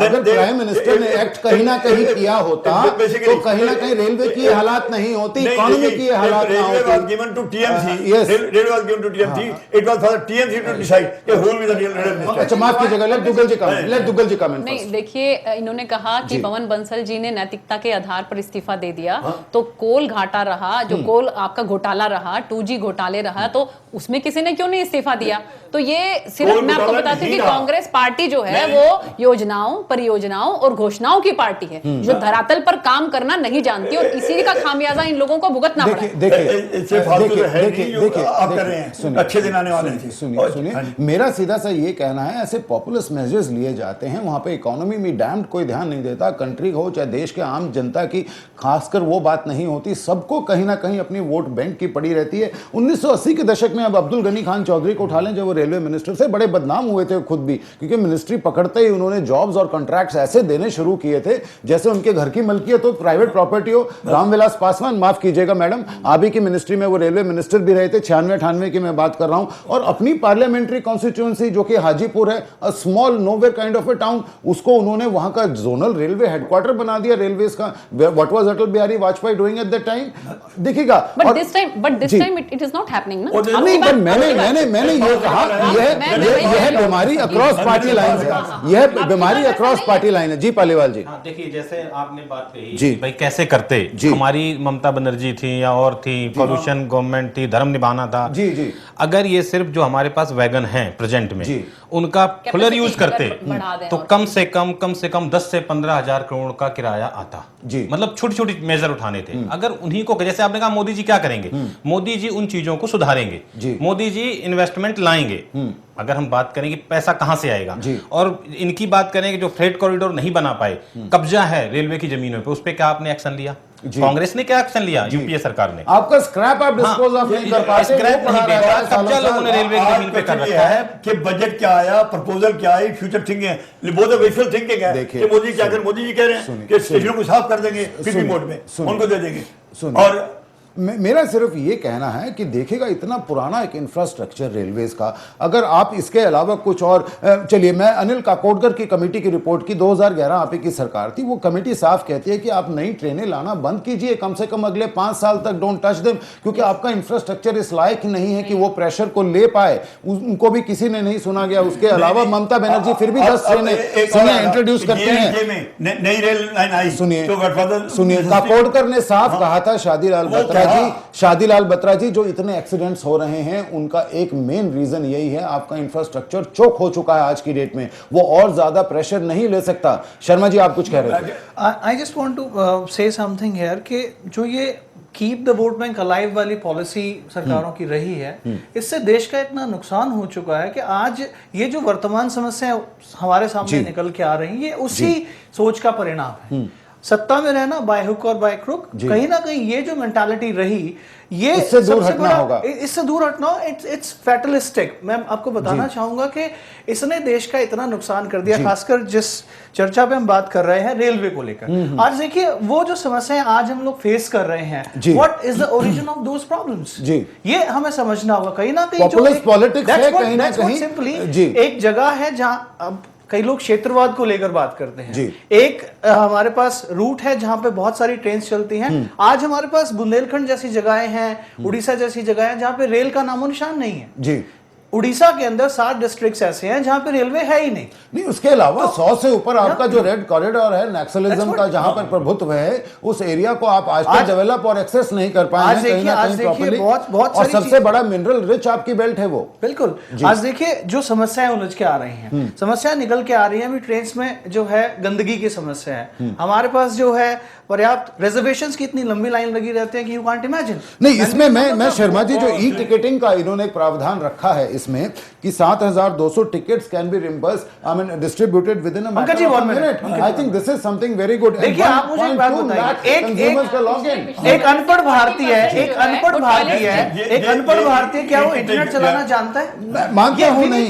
अगर prime minister ने act कहीं ना कहीं किया होता तो कहीं ना कहीं रेलवे की हालात नहीं होती, इकोनॉमी की हालात ना होती। Railway was given to TMC. Yes. Railway was given to TMC. It was for the TMC to decide who will be the railway minister. अच्छा, माफ कीजिएगा, लेट दुग्गल जी कमेंट। नहीं, देखिए, इन्होंने कहा कि पवन बंसल जी ने नैतिकता के आधार पर इस्तीफा दे दिया, तो कोल घाटा रहा, जो कोल आपका घोटाला रहा, 2G घोटाले रहा, तो उसमें किसी ने क्यों नहीं इस्तीफा दिया? तो ये सिर्फ मैं आपको बताती हूँ कि कांग्रेस पार्टी जो है वो योजनाओं, परियोजनाओं और घोषणाओं की पार्टी है जो धरातल पर काम करना नहीं जानती, और इसी का खामियाजा इन लोगों को भुगतना पड़ा। अच्छे दिन आने वाले हैं। सुनिए, मेरा सीधा सा ये कहना है, ऐसे पॉपुलर मेजर्स लिए जाते हैं, वहां पे इकोनॉमी में डैम्ड कोई ध्यान नहीं देता। कंट्री हो चाहे देश के आम जनता की, खासकर वो बात नहीं होती। सबको कहीं ना कहीं अपनी वोट बैंक की पड़ी रहती है। 1980 के दशक में अब अब्दुल गनी खान चौधरी को उठा लें, जब वो रेलवे मिनिस्टर से बड़े बदनाम हुए थे खुद भी, क्योंकि मिनिस्ट्री पकड़ते ही उन्होंने जॉब्स और कॉन्ट्रैक्ट्स ऐसे देने शुरू किए थे जैसे उनके घर की मलकियत हो, प्राइवेट प्रॉपर्टी हो। रामविलास पासवान, माफ कीजिएगा मैडम, आप ही की मिनिस्ट्री में वो रेलवे मिनिस्टर भी रहे थे, 96-98 की मैं बात कर रहा हूं। और अपनी पार्लियामेंट्री कॉन्स्टिट्यूएंसी जो कि हाजीपुर है, a small nowhere kind of A town, उसको उन्होंने वहां का जोनल रेलवे हेडक्वार्टर बना दिया रेलवेज का। What was Atal Bihari Vajpayee doing at that time? देखिएगा, but this time it is not happening ना। नहीं, पर मैंने ये कहा, यह बीमारी अक्रॉस पार्टी लाइन है, यह बीमारी अक्रॉस पार्टी लाइन है। जी पालीवाल जी। देखिए, जैसे आपने बात कही जी, भाई कैसे करते, हमारी ममता बनर्जी थी या और थी, कॉल्यूशन गवर्नमेंट थी, धर्म निभाना था। जी। अगर ये सिर्फ जो हमारे पास वैगन है प्रेजेंट में उनका फुलर यूज करते तो कम से कम 10 से 15 हजार करोड़ का किराया आता। जी, मतलब छोटी छोटी मेजर उठाने थे। अगर उन्हीं को, जैसे आपने कहा मोदी जी क्या करेंगे, मोदी जी उन चीजों को सुधारेंगे, मोदी जी इन्वेस्टमेंट लाएंगे। अगर हम बात करें कि पैसा कहां से आएगा, और इनकी बात करें कि जो फ्रेट कॉरिडोर नहीं बना पाए, कब्जा है रेलवे की जमीनों पे, उस पे क्या आपने एक्शन लिया? कांग्रेस ने क्या एक्शन लिया? यूपीए सरकार ने आपका स्क्रैप आप डिस्पोज ऑफ नहीं कर पाते, स्क्रैप नहीं बेचा, कब्जा लोगों ने रेलवे की जमीन पे कर रखा है। कि बजट क्या आया, प्रपोजल क्या आई, फ्यूचर थिंकिंग है, बहुत विजुअल थिंकिंग है कि मोदी क्या कर, मोदी जी कह रहे हैं कि स्टेशनों को साफ कर देंगे पीपी मोड में, उनको दे देंगे। और मेरा सिर्फ ये कहना है कि देखिएगा इतना पुराना एक इंफ्रास्ट्रक्चर रेलवेज का, अगर आप इसके अलावा कुछ और चलिए, मैं अनिल काकोडकर की कमेटी की रिपोर्ट की 2011 आप ही की सरकार थी, वो कमेटी साफ कहती है कि आप नई ट्रेनें लाना बंद कीजिए, कम से कम अगले 5 साल तक डोंट टच देम, क्योंकि आपका इंफ्रास्ट्रक्चर इस लायक नहीं है कि वो प्रेशर को ले पाए। उनको भी किसी ने नहीं सुना गया। उसके अलावा ममता बनर्जी फिर भी 10 ट्रेनें इंट्रोड्यूस करती हैं। नई रेल लाइन आई, सुनिए काकोडकर ने साफ कहा था, शादीलाल बत्रा जी, जो इतने एक्सीडेंट्स हो रहे हैं उनका एक मेन रीजन यही है, आपका इंफ्रास्ट्रक्चर चोक हो चुका है आज की डेट में, वो और ज्यादा प्रेशर नहीं ले सकता। शर्मा जी आप कुछ कह रहे थे। I just want to say something here कि जो ये keep the vote bank alive वाली पॉलिसी सरकारों की रही है, इससे देश का इतना नुकसान हो चुका है कि आज ये जो वर्तमान समस्याएं हमारे सामने निकल के आ रही है, ये उसी सोच का परिणाम है। सत्ता में रहना बाय हुक और बाय क्रुक, कहीं ना कहीं ये जो मेंटालिटी रही, ये इससे दूर हटना होगा। इससे दूर हटना, इट्स फैटलिस्टिक। मैं आपको बताना चाहूंगा कि इसने देश का इतना नुकसान कर दिया, खासकर जिस चर्चा पे हम बात कर रहे हैं रेलवे को लेकर। आज देखिए वो जो समस्याएं आज हम लोग फेस कर रहे हैं, what is the origin of those problems, ये हमें समझना होगा। कहीं ना कहीं पॉलिटिक्स है, कहीं ना कहीं सिंपली एक जगह है जहां कई लोग क्षेत्रवाद को लेकर बात करते हैं। एक हमारे पास रूट है जहां पे बहुत सारी ट्रेन चलती हैं। आज हमारे पास बुंदेलखंड जैसी जगहें हैं, उड़ीसा जैसी जगह है जहां पे रेल का नामो निशान नहीं है। जी, उड़ीसा के अंदर 7 डिस्ट्रिक्ट्स ऐसे हैं जहां पे रेलवे है ही नहीं। उसके अलावा 100 से ऊपर आपका जो रेड कॉरिडोर है नक्सलिज्म का, जहां पर प्रभुत्व है, उस एरिया को आप आज तक डेवलप और एक्सेस नहीं कर पाए हैं कहीं ना कहीं प्रॉपर्ली। और सबसे बड़ा मिनरल रिच आपकी बेल्ट है वो। बिल्कुल। आज देखिए जो समस्याएं उलझ के आ रही हैं, समस्या निकल के आ रही है। अभी ट्रेन में जो है गंदगी की समस्या है, हमारे पास जो है पर्याप्त रिजर्वेशंस की इतनी लंबी लाइन लगी रहती है कि यू कांट इमेजिन। नहीं, इसमें मैं शर्मा जी जो ई टिकटिंग का इन्होंने एक प्रावधान रखा है इसमें कि 7200 tickets can be reimbursed, I mean distributed within a matter of minute. I think this is something very good. देखिए आप मुझे एक बात बताइए, एक अनपढ़ भारतीय क्या वो इंटरनेट चलाना जानता है? मानता हूं नहीं,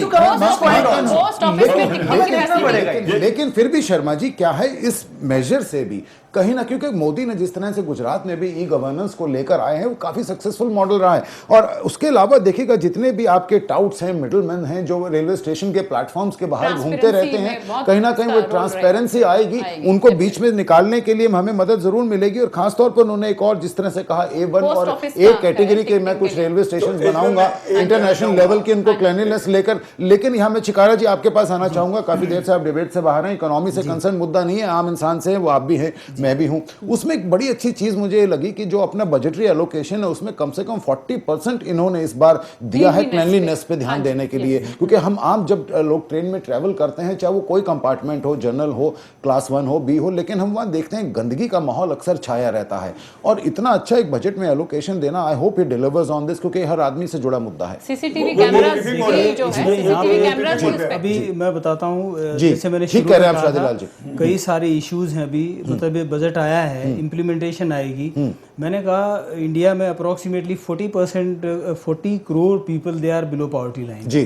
लेकिन फिर भी शर्मा जी क्या है इस मेजर से भी कहीं ना, क्योंकि मोदी ने जिस तरह से गुजरात में भी ई गवर्नेंस को लेकर आए हैं वो काफी सक्सेसफुल मॉडल रहा है। और उसके अलावा देखिएगा जितने भी आपके टाउट्स हैं, मिडलमैन हैं जो रेलवे स्टेशन के प्लेटफॉर्म्स के बाहर घूमते रहते हैं, कहीं ना कहीं वो ट्रांसपेरेंसी आएगी, उनको बीच में निकालने के लिए हमें मदद जरूर मिलेगी। और खासतौर पर उन्होंने एक और जिस तरह से कहा A1 और A कैटेगरी के मैं कुछ रेलवे स्टेशन बनाऊंगा इंटरनेशनल लेवल की, उनको क्लीनलीनेस लेकर। लेकिन यहाँ मैं चिकारा जी आपके पास आना चाहूंगा, काफी देर से आप डिबेट से बाहर हैं, इकोनॉमी से कंसर्न मुद्दा नहीं है, आम इंसान से है, वो आप भी हैं मैं भी हूं। उसमें एक बड़ी अच्छी चीज मुझे लगी कि जो अपना बजटरी एलोकेशन है उसमें कम से कम 40% इन्होंने इस बार दिया है क्लीनलीनेस पे ध्यान देने के लिए। क्योंकि हम आम जब लोग ट्रेन में ट्रैवल करते हैं, चाहे वो कोई कंपार्टमेंट हो, जनरल हो, क्लास 1 हो, बी हो, लेकिन हम वहां देखते हैं गंदगी का माहौल अक्सर छाया रहता है। और इतना अच्छा एक बजट में एलोकेशन देना, I hope it delivers on this, क्योंकि हर आदमी से जुड़ा मुद्दा है। सीसीटीवी कैमरास जो है, सीसीटीवी कैमरास अभी मैं बताता हूँ, जैसे मैंने ठीक कह रहे हैं आप शादीलाल जी, कई सारे इश्यूज हैं अभी, मतलब ये बजट आया है, इम्प्लीमेंटेशन आएगी। मैंने कहा इंडिया में approximately 40 crore people they are below poverty line जी।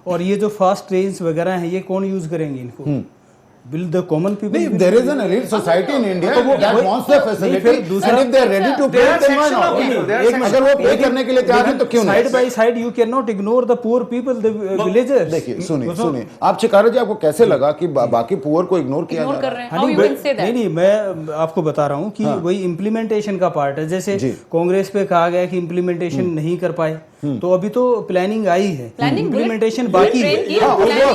और ये जो फास्ट ट्रेन्स वगैरह हैं ये कौन यूज करेंगे इनको? Will the common people? नहीं, there is an elite society in India that wants the facility, and if they are ready to pay, then why not? अगर वो पे करने के लिए तैयार हैं तो क्यों नहीं? Side by side, you cannot ignore the poor people, the villagers. देखिए सुनिए आप चिकारा जी, आपको कैसे लगा कि बाकी पुअर को इग्नोर किया जा रहा है? नहीं, मैं आपको बता रहा हूँ कि वही इम्प्लीमेंटेशन का पार्ट है। जैसे कांग्रेस पे कहा गया कि इम्प्लीमेंटेशन नहीं कर पाए, तो अभी तो प्लानिंग आई है, इम्प्लीमेंटेशन बाकी है।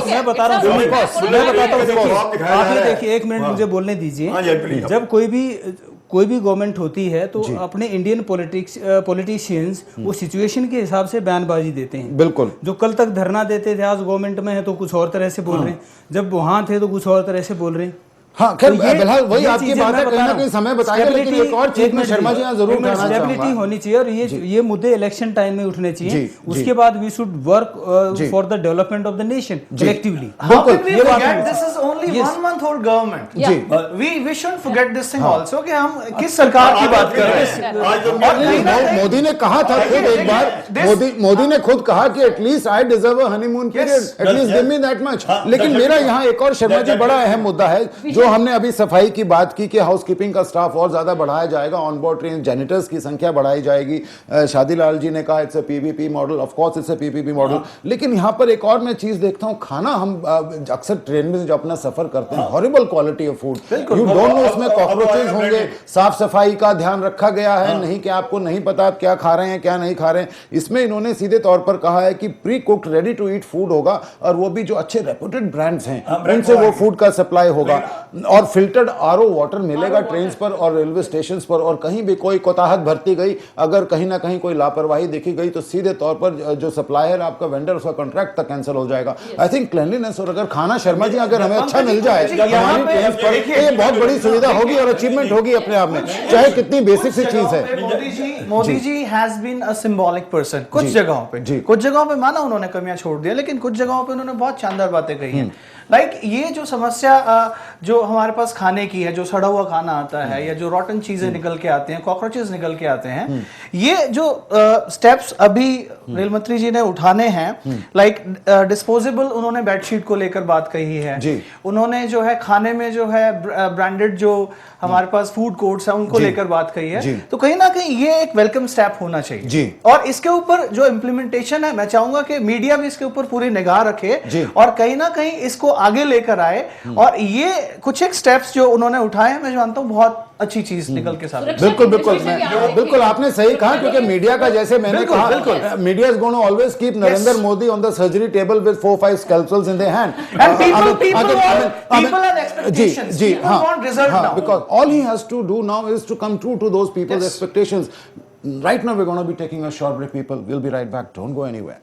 मैं बता रहा हूँ, मैं बताता हूँ, आप ये देखिए, एक मिनट मुझे बोलने दीजिए। जब कोई भी गवर्नमेंट होती है तो अपने इंडियन पॉलिटिशियंस वो सिचुएशन के हिसाब से बयानबाजी देते हैं। बिल्कुल। जो कल तक धरना देते थे, आज गवर्नमेंट में है तो कुछ और तरह से बोल रहे हैं, जब वहां थे तो कुछ और तरह से बोल रहे हैं। हाँ, खैर फिलहाल वही आपकी बात है, कहीं ना कहीं समय बताएगा। लेकिन एक और चीज में शर्मा जी यहाँ जरूर कहना चाहूंगा, स्टेबिलिटी होनी चाहिए और ये मुद्दे इलेक्शन टाइम में उठने चाहिए। उसके बाद we should work for the development of the nation collectively. ये बात है, this is only 1 month old government. We should forget this thing also कि हम किस सरकार की बात कर रहे हैं। मोदी ने कहा था खुद एक बार, मोदी ने खुद कहा कि at least I deserve a honeymoon period, at least give me that much. लेकिन मेरा यहाँ एक और शर्मा जी बड़ा अहम मुद्दा है जो हमने अभी सफाई की बात की कि हाउसकीपिंग का स्टाफ और ज्यादा बढ़ाया जाएगा, ऑन बोर्ड ट्रेन जेनिटर्स की संख्या बढ़ाई जाएगी। शादीलाल जी ने कहा it's a PPP model, of course it's a PPP model. लेकिन यहाँ पर एक और मैं चीज देखता हूँ, खाना हम अक्सर ट्रेन में जो अपना सफर करते हैं, horrible quality of food, you don't know उसमें कॉकरोचेस होंगे, साफ सफाई का ध्यान रखा गया है नहीं, कि आपको नहीं पता आप क्या खा रहे हैं क्या नहीं खा रहे हैं। इसमें इन्होंने सीधे तौर पर कहा है कि pre cooked ready to eat food होगा, और वो भी जो अच्छे रेप्यूटेड ब्रांड्स हैं उनसे वो फूड का सप्लाई होगा, और फिल्टर्ड आरओ वाटर मिलेगा ट्रेन पर और रेलवे स्टेशन पर। और कहीं भी कोई कोताहत भरती गई, अगर कहीं ना कहीं कोई लापरवाही देखी गई, तो सीधे तौर पर जो सप्लायर आपका वेंडर, उसका कॉन्ट्रैक्ट तक कैंसिल हो जाएगा। आई थिंक क्लीनलीनेस, और अगर खाना शर्मा जी अगर हमें अच्छा मिल जाए हमारी ट्रेन पर, ये बहुत बड़ी सुविधा होगी और अचीवमेंट होगी अपने आप में, चाहे कितनी बेसिक सी चीज है। Modi ji has been a symbolic person कुछ जगहों पे, कुछ जगहों पे माना उन्होंने कमियां छोड़ दिया, लेकिन कुछ जगहों पे उन्होंने बहुत शानदार बातें कही हैं। लाइक ये जो समस्या जो हमारे पास खाने की है, जो सड़ा हुआ खाना आता है या जो रॉटन चीजें निकल के आते हैं, कॉकरोचेस निकल के आते हैं, ये जो स्टेप्स अभी रेल मंत्री जी ने उठाने हैं, लाइक डिस्पोजेबल, उन्होंने बेडशीट को लेकर बात कही है, उन्होंने जो है खाने में जो है ब्रांडेड जो हमारे पास फूड कोर्ट्स हैं उनको लेकर बात कही है, तो कहीं ना कहीं ये एक वेलकम स्टेप होना चाहिए। और इसके ऊपर जो इम्प्लीमेंटेशन है, मैं चाहूंगा कि मीडिया भी इसके ऊपर पूरी निगाह रखे और कहीं ना कहीं इसको आगे लेकर आए, और ये कुछ एक स्टेप्स जो उन्होंने उठाए हैं, मैं जानता हूँ बहुत अच्छी चीज निकल के सामने। बिल्कुल बिल्कुल, बिल्कुल आपने सही कहा, क्योंकि मीडिया का, जैसे मैंने कहा, media is going to always keep Narendra Modi on the surgery table with 4-5 scalpels in their hand, and people have expectations, people want result now, because all he has to do now is to come true to those people's expectations. Right now we're going to be taking a short break, people. We'll be right back, don't go anywhere.